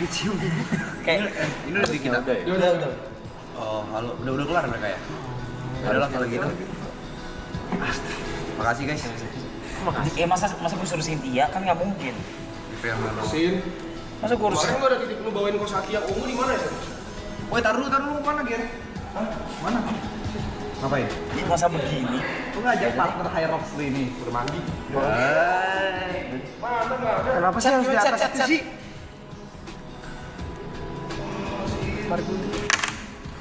dicium. Kayak Ini udah bikin apa ya? udah. Oh, halo. Udah kelar mereka ya? Adalah kalau gitu. Makasih guys. Makasih. Masa gue suruh Cynthia kan nggak mungkin. Sin. Masa gue harus. Kemarin gua ada titip lu bawain kosaki yang ungu di mana ya? Woi, taruh dulu mana Ger? Hah? Mana? Ngapain? Ini masa begini. Lu ngajak partner High Rocks ini. Bermandi. Hai. Mana enggak ada? Kenapa sih harus di atas itu sih?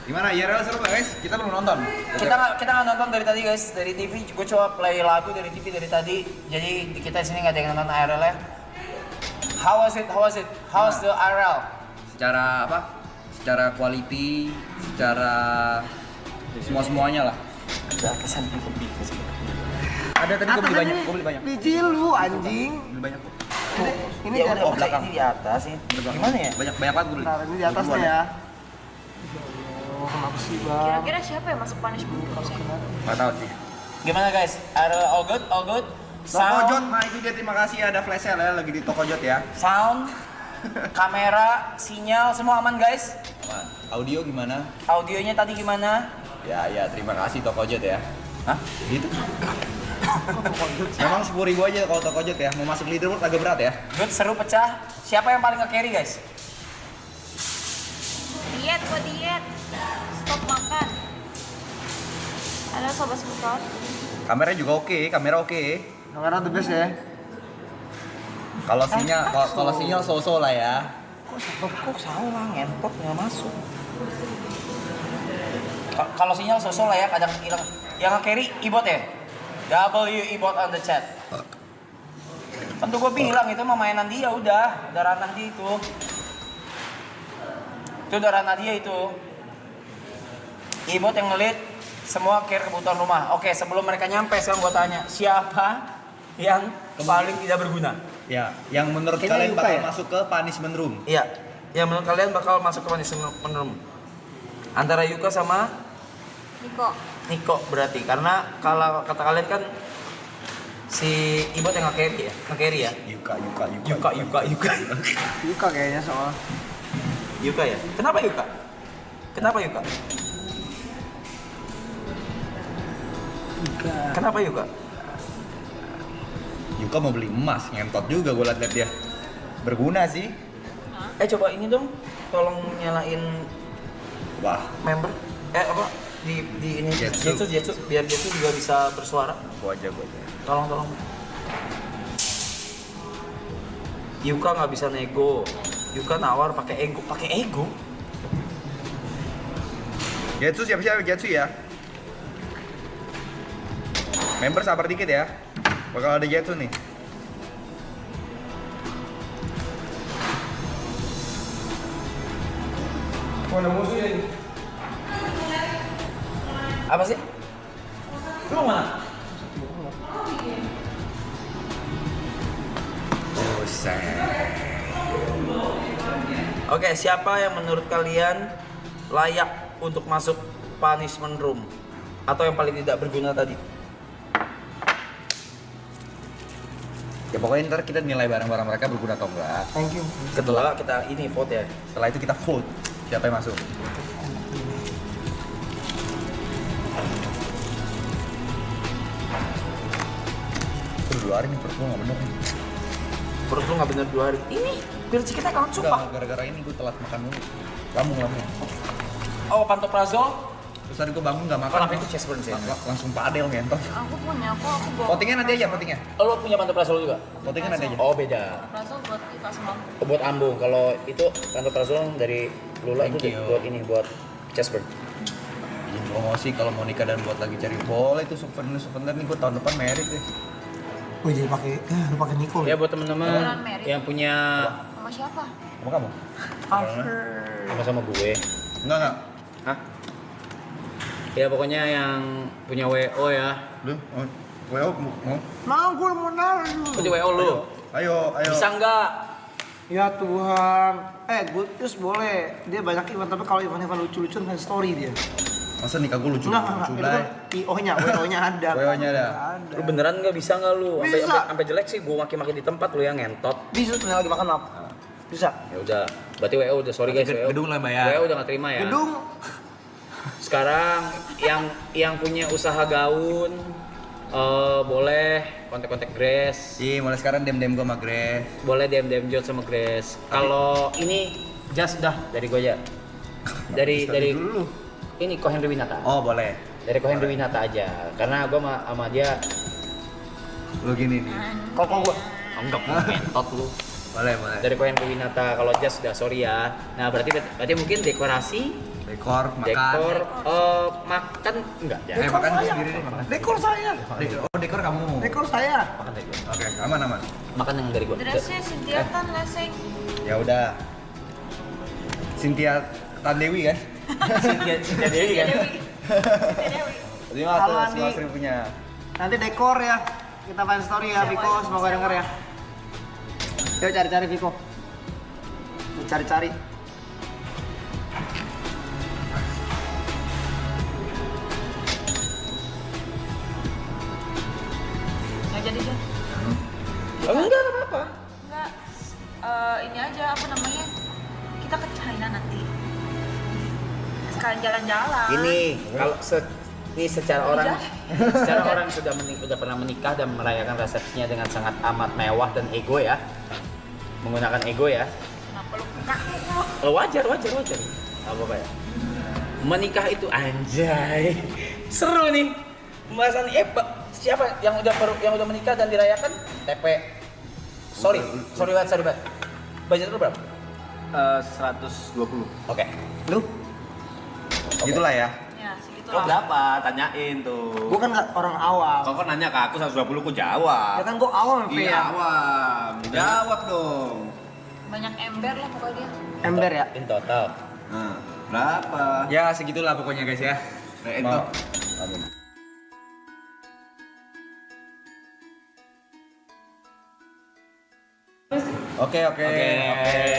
Gimana? IRL seru gak guys? Kita belum nonton. Kita nggak nonton dari tadi guys, dari TV. Gue coba play lagu dari TV dari tadi. Jadi kita di sini nggak ada yang nonton IRL ya. How was it? How's the IRL? Secara apa? Secara quality, secara semuanya lah. Ada kesan lebih. Ada tadi gue beli banyak. Biji lu anjing. Beli banyak. Ini Ya dari udah, belakang. ini di atas sih. Gimana ya? Banyak banget gue beli. Bentar, ini di atasnya ya. Oh, kenapa sih, Bang? Kira-kira siapa yang masuk punishment group sih? Gak tau sih. Gimana guys? IRL all good? All good? Tokojot, nah itu dia terima kasih ada flash sale ya lagi di Tokojot ya. Sound, kamera, sinyal, semua aman guys? Aman. Audio gimana? Audionya tadi gimana? Ya terima kasih Tokojot ya. Hah? Gitu. Memang 10.000 aja kalau Tokojot ya. Mau masuk leaderboard agak berat ya. Good, seru, pecah. Siapa yang paling nge-carry guys? Diet, gua diet. Stop makan. Halo sobat skuter. Kameranya juga oke, kamera oke. Kamera the best ya. Kalau sinyal so-so lah ya. Kok salah, ngentot nggak masuk. Kalau sinyal sosok lah ya, kadang hilang. Yang nge-carry ibot ya? W ibot on the chat. Kan tuh gue bilang itu mah mainan dia udah ranah dia itu. Itu udah ranah dia itu. Ibot yang ngelit semua care kebutuhan rumah. Oke, sebelum mereka nyampe sekarang gue tanya, siapa yang paling tidak berguna? Ya, yang menurut Kayaknya kalian Yuka bakal ya? masuk ke punishment room. Iya, yang menurut kalian bakal masuk ke punishment room. Antara Yuka sama Niko berarti, karena kalau kata kalian kan si Ibot yang nge-carry ya? Yuka. Yuka. Yuka kayaknya soal. Yuka ya? Kenapa Yuka? Kenapa Yuka? Yuka mau beli emas, ngentot juga gue liat dia. Berguna sih. Coba ini dong, tolong nyalain Wah, member. Apa? Di ini Jetsu. Jetsu biar Jetsu juga bisa bersuara. gue aja. Tolong. Yuka nggak bisa nego. Yuka nawar pakai ego. Jetsu siapa Jetsu ya? Member sabar dikit ya. Bakal ada Jetsu nih. Mana musuhnya ini? Apa sih? Lu mau mana? Oke, siapa yang menurut kalian layak untuk masuk punishment room atau yang paling tidak berguna tadi? Ya pokoknya ntar kita nilai barang-barang mereka berguna atau enggak. Thank you. Setelah kita ini vote ya. Setelah itu kita vote siapa yang masuk. Terus 2 hari nih perut gue gak bener nih. Perut lu nggak bener 2 hari. Ini virus kita kan sumpah. Enggak, gara-gara ini gue telat makan dulu. Lambung. Oh, pantoprazol. Terus tadi gue bangun gak makan. Kenapa itu chest burn sih? Langsung padel ngentot. Aku punya, aku bawa. Votingnya nanti aja, votingnya. Lo punya pantoprazol juga? Votingnya nanti aja. Oh, beda. Rasul buat kita semua. Buat ambung. Kalau itu pantoprazol dari Lula Thank itu you. buat ini buat chest burn. Izin promosi kalau mau nikah dan buat lagi cari boleh itu souvenir nih gue tahun depan merit deh. Wih, jadi pakai lu pakai Niko. Ya buat teman-teman Beneran merit? yang punya Sama siapa? Sama kamu? sama gue. Enggak. Hah? Ya pokoknya yang punya WO ya. Lu mau mau? Mau gue mau naruh. Punya WO lu. Ayo. Bisa nggak? Ya Tuhan. Good news boleh. Dia banyak event, tapi kalau event lucu-lucu kan story dia. Masa nikah gue lucu? Enggak. Lucu Itu lah. kan PO-nya, WO-nya ada. WO-nya ada. Lu beneran nggak bisa nggak lu? Bisa. Sampai jelek sih gue maki-maki di tempat lu yang ngentot. Bisa lagi makan apa? Bisa. Ya udah. Berarti WO udah sorry guys. WO. Gedung lah bayar. WO udah nggak terima ya. Gedung. Sekarang yang punya usaha gaun boleh kontak-kontak Grace. Iya, mulai sekarang dem-dem gue sama Grace. Boleh DM Jod sama Grace. Kalau ini just dah dari gue aja. Dari dulu. ini Ko Henry Winata. Oh, boleh. Dari Ko Henry Winata aja. Karena gue sama dia Lu gini nih. Koko gua. enggak mentot lu. Boleh. Dari Ko Henry Winata. Kalau just udah sorry ya. Nah, berarti mungkin dekorasi, Dekor, makan. dekor, makan enggak ya? Makan gue sendiri deh, makan. Dekor saya. Oh, dekor kamu. Dekor saya. Makan dari gue. Oke, aman. Makan yang dari gue. Dressnya Cynthia Tan leseng. Ya udah. Cynthia Tandewi kan? Cynthia Dewi kan? Kalau nanti- 500 ribunya. Nanti dekor ya. Kita main story ya, Viko. Semoga denger ya. Yuk cari-cari Viko. Yuk cari-cari. Nggak jadi deh. Enggak apa-apa. Nggak. Ini aja apa namanya? Kita ke China nanti. Sekalian jalan-jalan. Ini kalau ini secara orang sudah pernah menikah dan merayakan resepsinya dengan sangat amat mewah dan ego ya. Menggunakan ego ya. Kenapa lu kaku? Wajar. Apa ya? Menikah itu anjay. Seru nih. Pembahasan siapa yang udah menikah dan dirayakan? TP. Sorry banget. Budget lu berapa? 120. Oke. Lu? Gitulah ya. Ya, segitu Kau lah. berapa? Tanyain tuh. Gua kan nggak orang awam. Kau kan nanya ke aku 120 ku jawab. Ya kan gua awam Pe, Iya ya. awam. Jawab dong. Banyak ember lah pokoknya. Ember ya. In total. Nah, berapa? Ya, segitulah pokoknya guys ya. Nah, itu. Amin. Oke.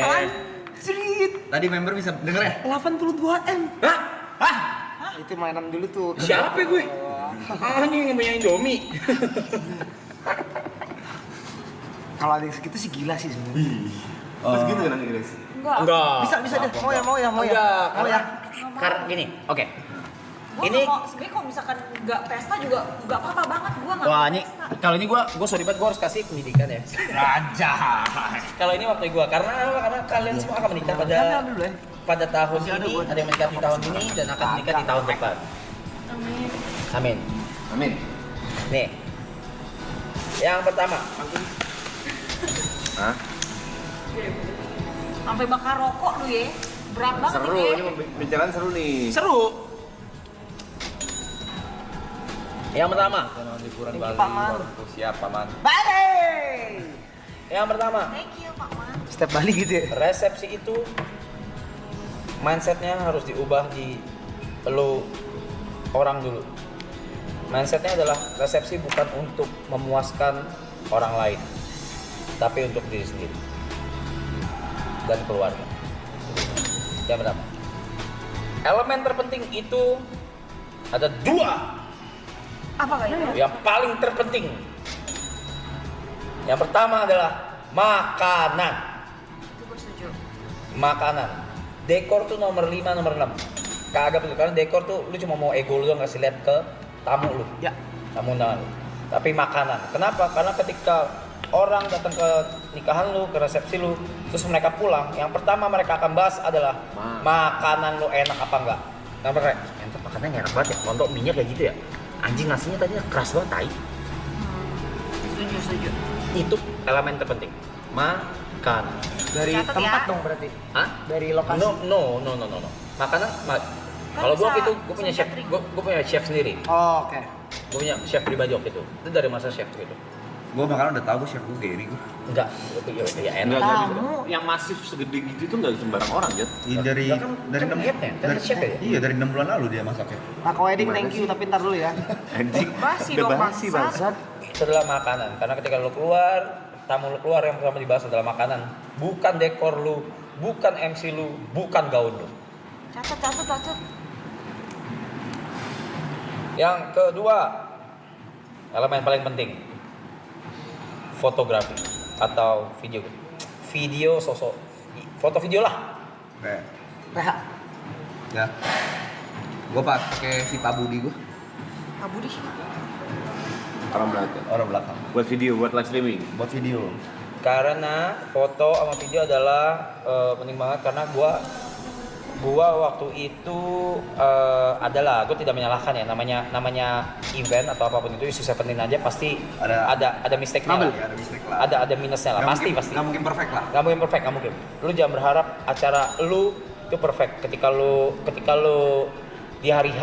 Anjrit. Tadi member bisa denger ya? 82M. Hah? Itu mainan dulu tuh. Siapa gue? Ini yang punya Indomie. Kalau ada yang segitu sih gila sih sebenarnya. Terus gitu kan nanti guys. Enggak. Bisa deh. Mau ya. Enggak, Mau ya. Karena gini, oke. Gua Ini- nggak mau, sebenarnya kalau misalkan nggak pesta juga nggak apa-apa banget. Gua nggak Wah, mau ini pesta. kalau ini gue sorry banget, gue harus kasih pendidikan ya. Raja. Kalau ini waktu gue karena kalian semua akan menikah pada Ambil dulu ya. pada tahun ini, ada yang menikah di tahun ini dan akan menikah di tahun depan. Amin. Amin. Amin. Nih, yang pertama, Hah? Sampai bakar rokok lu ya. Berat banget Seru, ini. ini pembicaraan seru nih. seru. Yang pertama, Liburan Ini Bali. Paman. Siap, Paman. Balik. yang pertama, Thank you Pak Man. Setiap Bali gitu ya. resepsi itu mindsetnya harus diubah di lo orang dulu. Mindsetnya adalah resepsi bukan untuk memuaskan orang lain, tapi untuk diri sendiri dan keluarga. Yang pertama, elemen terpenting itu ada dua Apa kayaknya? yang paling terpenting. Yang pertama adalah makanan. Itu gue setuju. Makanan. Dekor tuh nomor 5, nomor 6. Kagak betul, karena dekor tuh lu cuma mau ego lu doang ngasih lihat ke tamu lu. Ya. Tamu undangan lu. Tapi makanan. Kenapa? Karena ketika orang datang ke nikahan lu, ke resepsi lu, terus mereka pulang, yang pertama mereka akan bahas adalah makanan lu enak apa enggak. Nah, mereka, entar makanannya enak banget ya. Untuk minyak kayak gitu ya. Anjing nasinya tadinya keras banget, tai. Setuju. Itu elemen terpenting. Makanan. Dari Catat tempat ya. dong berarti. Hah? Dari lokasi. No. Makanan, kalau gua bisa itu gua punya chef, catering. gua punya chef sendiri. Oh, oke. Gua punya chef pribadi waktu itu. Itu dari masa chef gitu. Gue makanan udah tahu gue chef gue Gary gue. Enggak, ya enak. Tamu. Yang masif segede gitu itu nggak sembarang orang, Jat. Dari Lah kan enam headnya, kan chef ya? Iya, dari 6 bulan lalu dia masaknya. Maka wedding thank you, tapi ntar dulu ya. Anjing. Basi Udah dong, basi bangsat. bangsat. Itu adalah makanan. Karena ketika lu keluar, tamu lu keluar yang pertama dibahas adalah makanan. Bukan dekor lu, bukan MC lu, bukan gaun lu. Catat. Yang kedua, elemen paling penting, fotografi atau video foto video lah. Oke. Reha. Ya. Gue pakai si Pak Budi gue. Abu di. Orang belakang. Orang belakang. Buat video, buat live streaming. Buat video. Karena foto sama video adalah penting banget karena gua waktu itu adalah gue tidak menyalahkan ya namanya event atau apapun itu isu Seventeen aja pasti ada mistake-nya lah. Ya, ada mistake lah. ada minusnya lah pasti. Nggak mungkin perfect lah. Nggak mungkin perfect, nggak mungkin. Lu jangan berharap acara lu itu perfect ketika lu di hari H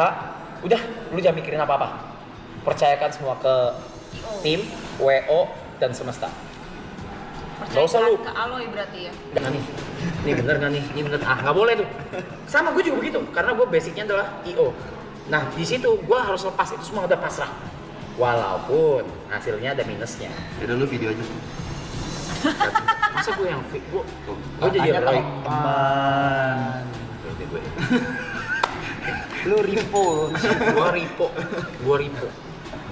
udah lu jangan mikirin apa-apa. Percayakan semua ke tim, WO dan semesta. Gak usah lu. Ke Aloy berarti ya. Nggak nih, ini bener nggak nih? Ini bener. Nggak boleh tuh. Sama gue juga begitu, karena gue basicnya adalah IO. Nah di situ gue harus lepas itu semua udah pasrah. Walaupun hasilnya ada minusnya. Jadi lu video aja. Masa gue yang fit? Gue jadi Roy. Teman. Gue. Lu Ripo. Gue Ripo.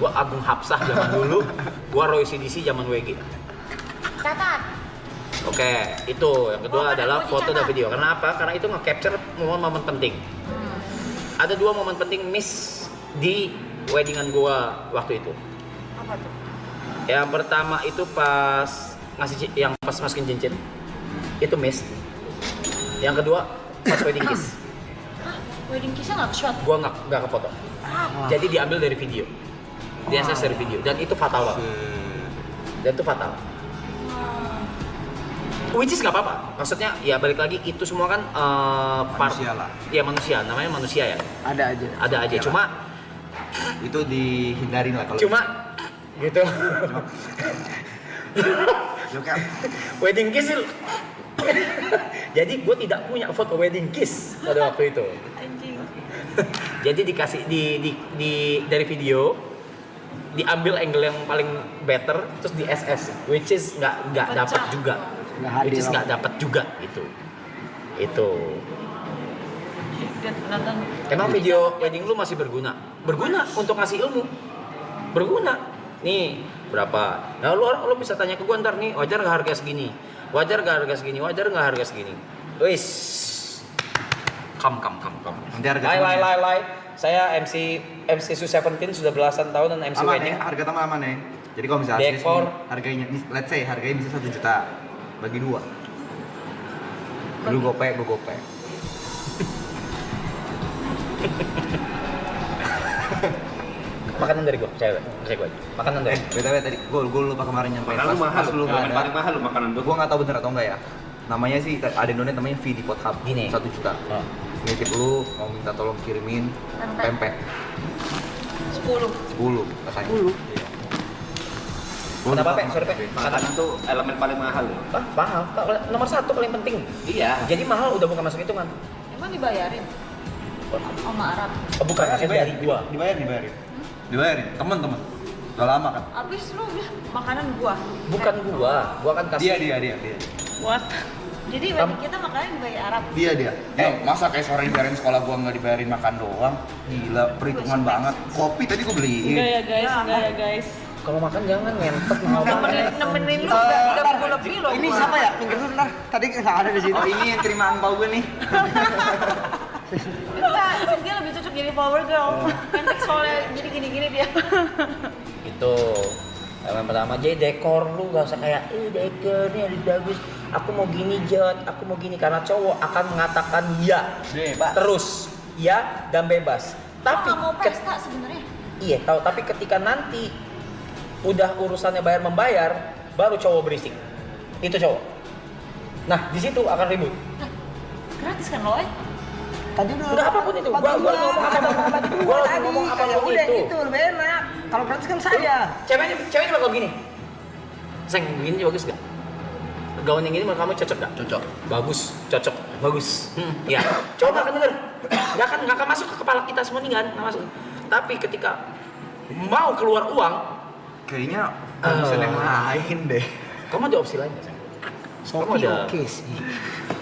Gue Agung Hapsah zaman dulu. Gue Roy CDC zaman WG. Catat. Oke, itu yang kedua adalah foto dan video. Karena apa? Karena itu nge-capture momen-momen penting. Ada 2 momen penting miss di weddingan gua waktu itu. Apa tuh? Yang pertama itu pas masukin cincin. Itu miss. Yang kedua pas wedding kiss. Hah? Wedding kiss-nya nggak ke-shot? Gua nggak ke foto. Jadi diambil dari video. Diakses dari video dan itu fatal banget. Which is nggak apa-apa. Maksudnya ya balik lagi itu semua kan Manusia lah. Ya manusia, namanya manusia ya. Ada aja. Iya Cuma itu dihindarin lah kalau. gitu. Kan? Wedding kiss itu. Jadi gue tidak punya foto wedding kiss pada waktu itu. Anjing. Jadi dikasih dari video diambil angle yang paling better terus di SS which is nggak dapat juga. Nggak dapat juga itu. Dan nonton. Emang video wedding lu masih berguna untuk ngasih ilmu. Berguna. Nih berapa? Nah lu bisa tanya ke gua ntar nih, wajar nggak harga segini? Wajar nggak harga segini? Wis. Kam. Nanti harga Lai. Saya MC Su17 sudah belasan tahun dan MC aman wedding. ya, harga tambah aman ya. Jadi kalau misalnya Dekor. harganya, let's say harganya bisa 1 juta, bagi 2. Lu gopek, gue gopek. Makanan dari gua, cewek aja. Makanan dari. BTW tadi gue lupa kemarin nyampein Makanan lu mahal. lu nggak ada. Paling mahal lu makanan tuh. Gue nggak tahu bener atau enggak ya. Namanya sih ada donat namanya VD Pot Hub. Gini. 1 juta. Oh. Nitip lu mau minta tolong kirimin pempek 10. 10 katanya. 10. Iya. Kenapa, Pe? Sorry, Pe. Makanan tuh elemen paling mahal loh. Mahal. Nomor 1 paling penting. Iya. Jadi mahal udah bukan masuk hitungan. Emang dibayarin? Sama Arab. Bukan dari gua. Dibayarin. Teman-teman. Udah lama kan? Abis lu bilang makanan gua. Bukan gua kan kasih. Dia. What? Jadi wedding kita makannya dibayar Arab. Dia. Masa kayak sore dibayarin sekolah gua nggak dibayarin makan doang? Gila, perhitungan banget. Kopi tadi gua beliin. Enggak ya guys. Kalau makan jangan ngentot mahal banget. Nemenin lu udah 30 lebih loh. Ini gua. siapa ya? Minggir dulu ntar. Tadi nggak ada di sini. Oh ini yang terima angpau gue nih. Enggak, dia lebih cocok jadi power girl. Pentek soalnya jadi gini-gini dia. Itu yang pertama jadi dekor lu gak usah kayak dekornya harus bagus. Aku mau gini aku mau gini karena cowok akan mengatakan ya Bebas. terus ya dan bebas. Tapi Nggak mau pesta sebenarnya. iya tahu tapi ketika nanti udah urusannya bayar membayar baru cowok berisik. Itu cowok. Nah di situ akan ribut. Gratis kan lo? Tadi udah. Udah apapun itu. Gua ngomong apapun udah itu. lebih enak. Kalau gratis kan saya. Ceweknya bakal gini. Seng, begini bagus gak? Gaun yang ini menurut kamu cocok gak? Cocok. Bagus, cocok, bagus. Ya, coba kan denger. Gak akan masuk ke kepala kita semua nih kan, nggak masuk. Tapi ketika mau keluar uang, Kayaknya option yang lain deh. kamu ada opsi lain nggak? Kamu ada Oke sih.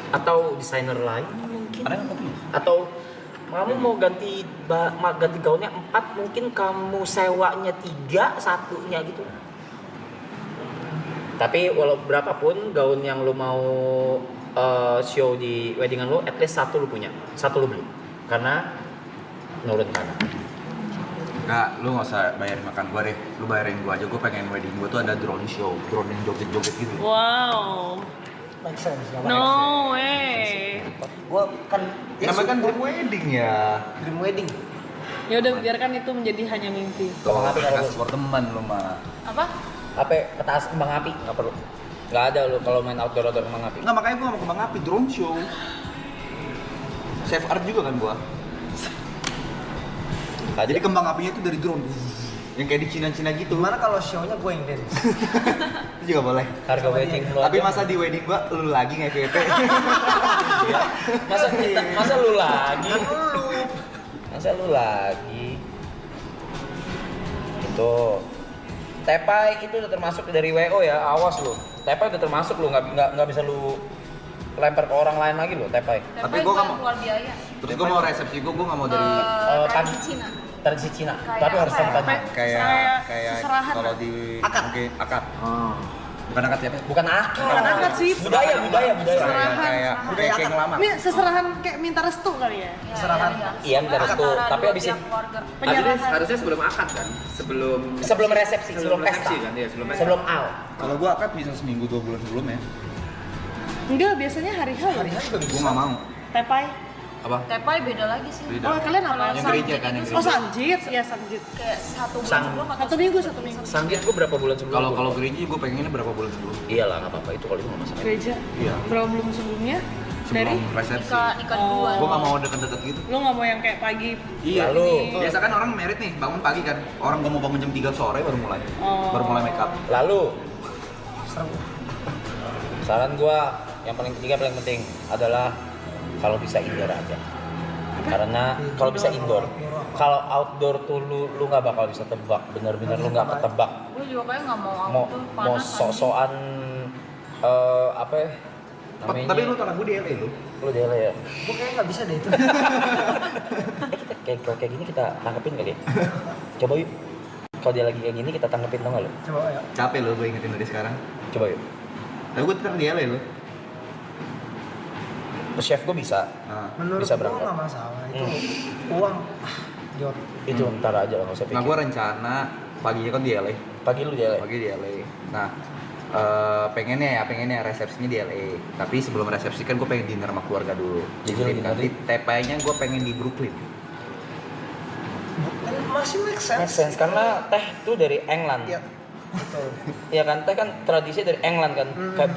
atau desainer lain mungkin? Ada nggak kopi? Atau kamu mau ganti gaunnya 4, mungkin kamu sewanya 3, satunya gitu. Tapi walau berapapun gaun yang lu mau show di weddingan lu, at least satu lu punya, satu lu beli. Karena nurut tanah. Nggak, lu nggak usah bayarin makan gua deh. Lu bayarin gua aja, gua pengen wedding gua tuh ada drone show, drone yang joget-joget gitu. Wow. Make sense, nggak make No way. Gua kan Namanya kan dream wedding ya. dream wedding. Ya udah biarkan itu menjadi hanya mimpi. Tuh, Api kalau kasih buat teman lu mah. Apa? HP petas kembang api nggak perlu. Nggak ada lu kalau main outdoor kembang api. Nggak, makanya gua mau kembang api, drone show. Save art juga kan gua. Jadi kembang apinya itu dari drone. Yang kayak di Cina-Cina gitu. Gimana kalau show-nya gue yang dance? Itu juga boleh. Harga wedding lu. Tapi aja. masa di wedding gua lu lagi nge-VP. Iya. Masa lu lagi? Masa lu lagi? Itu Tepai itu udah termasuk dari WO ya, awas lu. Tepai udah termasuk lu, nggak bisa lu lempar ke orang lain lagi lu, Tepai. Tapi Tapi gua nggak mau. keluar biaya. Terus gua mau resepsi gua nggak mau dari Tradisi Cina. Tradisi Cina, Kayak tapi harus apa ya? tadi. kayak seserahan kalau lah. di Akad. mungkin akad. Oh. Bukan akad siapa? Bukan akad. Bukan akad sih. Budaya. Seserahan. Kayak kayak ngelamar. Ini seserahan kayak minta restu kali ya. Serahan. Iya, minta restu. Antara Tapi dua abis pihak itu- keluarga. Penyerahan. Harusnya sebelum akad kan? Sebelum resepsi, sebelum pesta. kan? Iya, sebelum pesta. Sebelum al. Kalau gua akad bisa seminggu 2 bulan sebelumnya. Enggak, biasanya hari-hari. Hari-hari juga bisa. Gua nggak mau. Tepai. Apa? Tepai beda lagi sih. Beda. Oh, kalian apa? Yang Sanjit gereja kan, yang itu Oh, gereja. sanjit. Iya, sanjit. Kayak 1 bulan Sang- sebelum atau 1 minggu. Sanggit gua berapa bulan sebelum? Kalau gereja gua pengennya berapa bulan sebelum? Iyalah, nggak apa-apa itu kalau itu nggak masalah. Gereja. Iya. Berapa belum sebelumnya? Dari Sebelum resepsi. nikah duluan. Gua nggak mau deket-deket gitu. lu nggak mau yang kayak pagi. Iya. Lalu. Biasa kan orang merit nih, bangun pagi kan. Orang gua mau bangun jam 3 sore baru mulai. Oh. Baru mulai make up. Lalu saran gua yang paling ketiga paling penting adalah kalau bisa indoor aja. Karena kalau bisa indoor, kalau outdoor tuh lu nggak bakal bisa tebak, bener-bener lu nggak ketebak. Gue juga kayak nggak mau Mau tuh mau panas. sok-sokan apa ya? Namanya, Tapi lu tau kan gua di LA lu. lu dele ya. Gue kayaknya nggak bisa deh itu. Kita kayak gini kita tangkepin kali ya. Coba yuk. Kalau dia lagi kayak gini kita tangkepin tau nggak lu? Coba ya. Capek lu gua ingetin dari sekarang. Coba yuk. Tapi gua tetap di LA lu. Chef gue bisa. Nah. Menurut Bisa gue berangkat. nggak masalah. Itu uang. Jod. Itu ntar aja lah nggak usah Nah, pikir. gua rencana paginya kan di LA. Pagi lu dele. Pagi di LA. Nah, pengennya resepsinya di LA. Tapi sebelum resepsi kan gue pengen dinner sama keluarga dulu. Jadi lu dinner nanti TPI-nya gue pengen di Brooklyn. Kan masih make Make sense. sense karena teh tuh dari England. Iya. Betul. Iya kan, teh kan tradisi dari England kan, kayak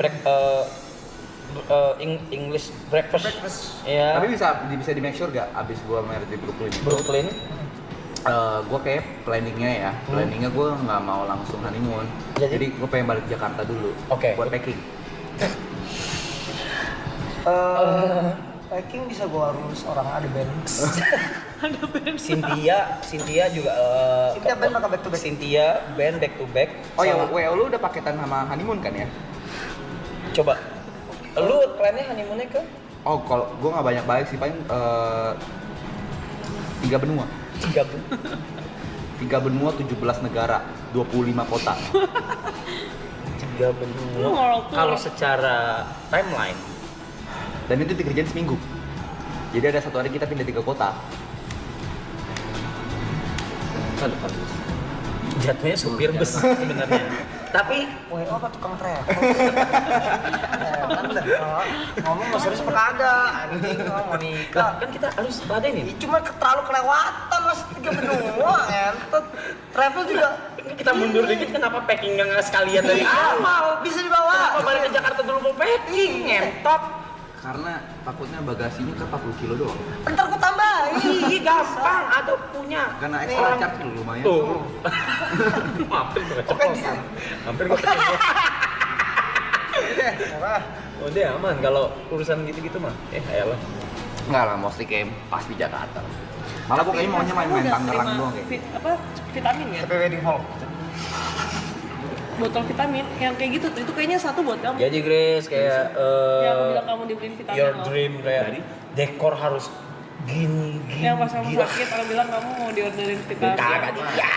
English breakfast. Breakfast. Iya. Tapi bisa di make sure gak abis gue married di Brooklyn? Brooklyn. Gue kayak planningnya gue nggak mau langsung honeymoon. Jadi gue pengen balik Jakarta dulu. Oke. Buat packing. Packing bisa gue harus orang ada band. Cynthia juga. Cynthia band maka back to back. Cynthia band back to back. Oh ya, sama- WO lu udah paketan sama honeymoon kan ya? Coba. Lu plannya honeymoonnya ke? Oh, kalau gue nggak banyak balik sih, paling 3 benua. 3 bulan. 3 benua, 17 negara, 25 kota. 3 benua. Lu world tour. Kalau secara timeline, Dan itu dikerjain seminggu. Jadi ada satu hari kita pindah 3 kota. Kan bagus. jatuhnya supir bus sebenarnya. Tapi WO apa tukang travel? Kan dah. Ngomong mau serius apa kagak? Anjing mau nikah. kan kita harus ladenin. Ih, cuma terlalu kelewatan mas 3 benua entot. Travel juga Kita mundur dikit kenapa packing nggak sekalian dari awal? bisa dibawa. Kenapa balik ke Jakarta dulu mau packing? Ngentot. Karena takutnya bagasinya kan 40 kilo doang. Ntar gua tambahin. Ih gampang, ada punya. Karena extra charge dulu lumayan. Tuh. Hampir gue keceplosan. Hampir gue keceplosan. Oh dia aman kalau urusan gitu-gitu mah. Ayolah. Enggak lah, mostly kayak pasti Jakarta. Malah gue kayaknya maunya main-main Tangerang doang kayak. Vitamin ya? Tapi wedding hall. Botol vitamin yang kayak gitu itu kayaknya satu buat kamu. Jadi Grace kayak Yang aku bilang kamu dibeliin vitamin your loh. dream kayak dekor harus gini. Yang pas kamu sakit aku bilang kamu mau diorderin vitamin. Kagak dia.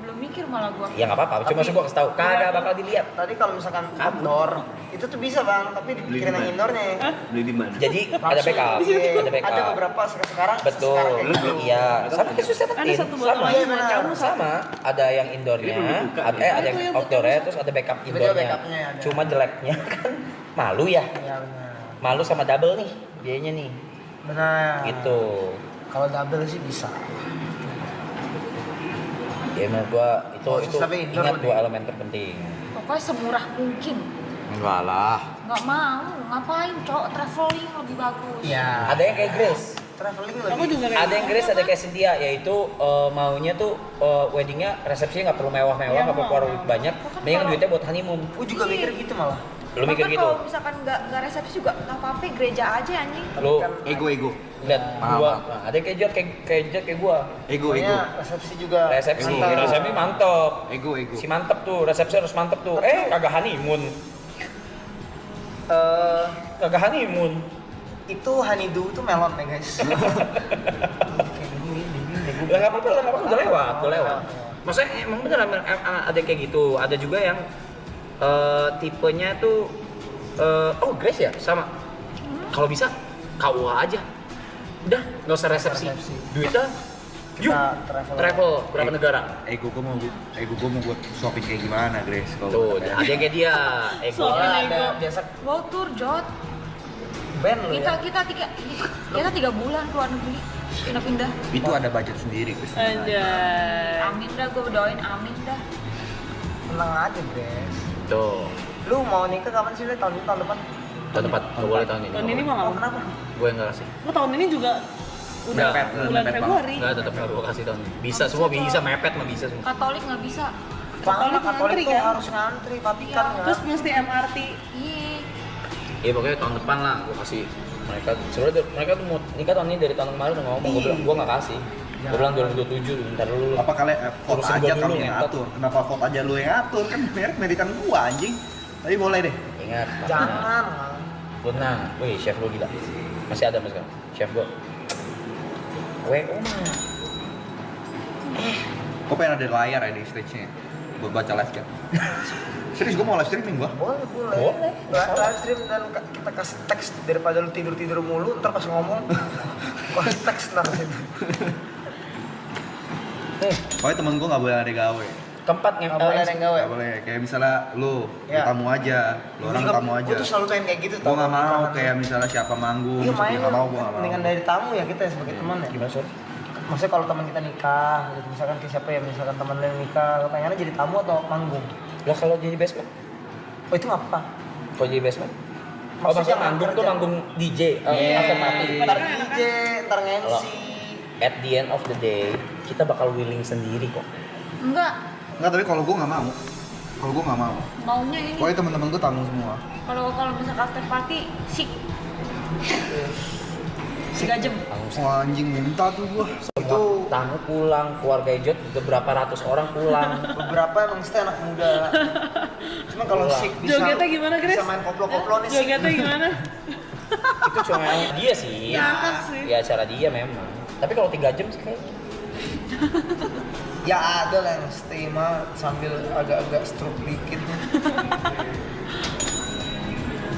Belum mikir malah gua. Ya nggak apa-apa, cuma gua kasih tahu, kagak bakal dilihat. Tadi kalau misalkan outdoor itu tuh bisa bang, tapi dipikirin yang indoornya. Beli di mana? Jadi ada backup, Iya, ada backup. ada beberapa sekarang Betul, sekarang kayak gitu. iya. Sama kayak susah Ada satu buat sama. lagi buat kamu Sama, ada yang indoornya, ada yang Itu yang outdoornya, terus ada backup Juga indoornya. backupnya ada. Cuma jeleknya kan malu ya, Iya benar. malu sama double nih, biayanya nih, Benar. gitu. Kalau double sih bisa. Ya menurut gua itu Tapi indoor ingat lebih. dua elemen terpenting. Pokoknya semurah mungkin. Enggak lah. Nggak mau, ngapain cowok traveling lebih bagus. Iya. Ada yang kayak Grace, Traveling Aku lebih. juga kayak ada yang Grace, ada kayak Cynthia, yaitu maunya tuh weddingnya resepsinya nggak perlu mewah-mewah, Iya, nggak perlu keluar duit banyak, mendingan duitnya buat honeymoon. Gue juga mikir gitu malah. Lu mikir Bahkan gitu? kalau misalkan nggak resepsi juga nggak apa-apa, gereja aja anjing. Lu Ego. lihat Paham, gua, paham. nah, ada yang kayak Jod, kayak gua. Ego. Pokoknya resepsi juga. Resepsi, mantap. resepsi mantep. Ego. Si mantep tuh, resepsi harus mantep tuh. Kagak honeymoon, kagak honeymoon. Itu honeydew tuh melon ya guys. Lah nggak apa-apa, udah lewat. Maksudnya emang bener ada yang kayak gitu. Ada juga yang tipenya tuh oh Grace ya sama. Kalau bisa KUA aja. Udah, nggak usah resepsi. Duitnya yuk travel berapa negara? Ego gue mau buat shopping kayak gimana, Grace? Kalau Tuh, udah ada yang kayak dia. Soalnya Egonya ada biasa World tour Jod. band lu ya. Kita 3 bulan keluar negeri pindah-pindah. itu ada budget sendiri, Grace. Anjay. Amin dah, gue berdoain amin dah. Tenang aja guys. tuh. Lu mau nikah kapan sih? Lu tahun depan? Tahun depan, nggak boleh tahun ini. Tahun ini mah Oh, nggak. kenapa? Gue nggak kasih. Lu tahun ini juga udah Mepet, bulan mepet Februari. Nggak, tetap nggak gue kasih tahun ini. Bisa semua, bisa mepet mah bisa semua. Katolik nggak bisa. Katolik ngantri, tuh kan? harus ngantri, Vatikan Iya. kan? Terus mesti MRT. Iya. Iya pokoknya tahun depan lah gue kasih mereka. Sebenarnya mereka tuh mau nikah tahun ini dari tahun kemarin udah ngomong. Gue bilang gue nggak kasih. Gue bilang 2027 bentar dulu. Apa kalian vote Urusin aja gua dulu, kami yang ngentot. atur? Kenapa vote aja lu yang atur? Kan merek medikan gua anjing. Tapi boleh deh. Ingat, Jangan. lu tenang. Wih, chef lu gila. Masih ada mas sekarang. Chef gue. WO mah. Kok pengen ada layar ya di stage-nya? Buat baca live chat. Serius gua mau live streaming gua. Boleh. Boleh. Live stream dan kita kasih teks daripada lu tidur mulu, ntar pas ngomong kasih teks ntar situ. Pokoknya temen gua nggak boleh ada gawe. Keempat Nggak boleh ada yang gawe. Nggak boleh. Kayak misalnya lu Ya. tamu aja, lu orang tamu aja. Gue tuh selalu pengen kayak gitu. Gua nggak mau kayak misalnya siapa manggung, Iya terus main dia nggak mau, gua nggak mau. mendingan dari tamu ya kita sebagai teman ya. Gimana sih? Maksudnya kalau teman kita nikah, gitu, misalkan ke siapa ya, misalkan teman lu yang nikah, lu pengennya jadi tamu atau manggung? Lah kalau jadi basement? Oh itu nggak apa? Kalau jadi basement? Oh Maksudnya maksudnya manggung tuh kerja. manggung DJ, Iya. after party. Ntar DJ, ntar Kalau nge-MC. at the end of the day kita bakal willing sendiri kok. Enggak, Nggak, tapi kalau gua nggak mau. Kalau gua nggak mau. maunya ini. Pokoknya temen-temen gua tamu semua. Kalau misalkan after party, sik. 3 jam. Wah anjing minta tuh gua. Itu Tamu pulang, keluarga Ejot juga berapa ratus orang pulang. beberapa emang kita anak muda. Cuma kalau Pulang. sik bisa. Jogetnya gimana, Grace? Bisa main koplo-koplo nih sik. Jogetnya gimana? Itu cuma dia sih. Ngakak sih. Ya acara dia memang. Tapi kalau 3 jam sih kayaknya. Ya ada lah yang stay mah sambil agak-agak stroke dikit.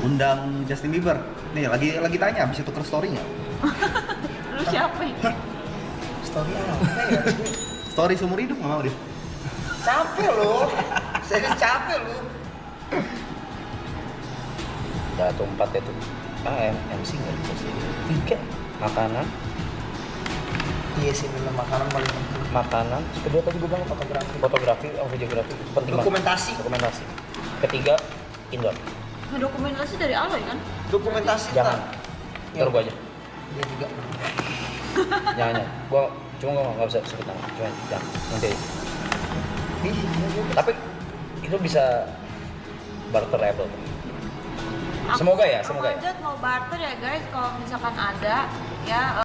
Undang Justin Bieber. Nih lagi tanya bisa tuker story-nya. Lu siapa ya? Story apa ya? Story seumur hidup nggak mau dia. Capek lo. Serius capek lo. Jatuh 4 itu. MC nggak bisa sih. 3 makanan, Iya sih bener makanan paling penting. makanan. Kedua tadi gue bilang fotografi, videografi itu penting banget. Dokumentasi. Ketiga indoor. Dokumentasi dari Aloy kan? Dokumentasi. Jangan. Ya. Ntar gue aja. Dia juga. Jangan. Gue nggak bisa sebut nama. Cuma jangan. Nanti aja. Iya. Tapi itu bisa barterable. Semoga ya. Aku aja mau barter ya guys, kalau misalkan ada ya.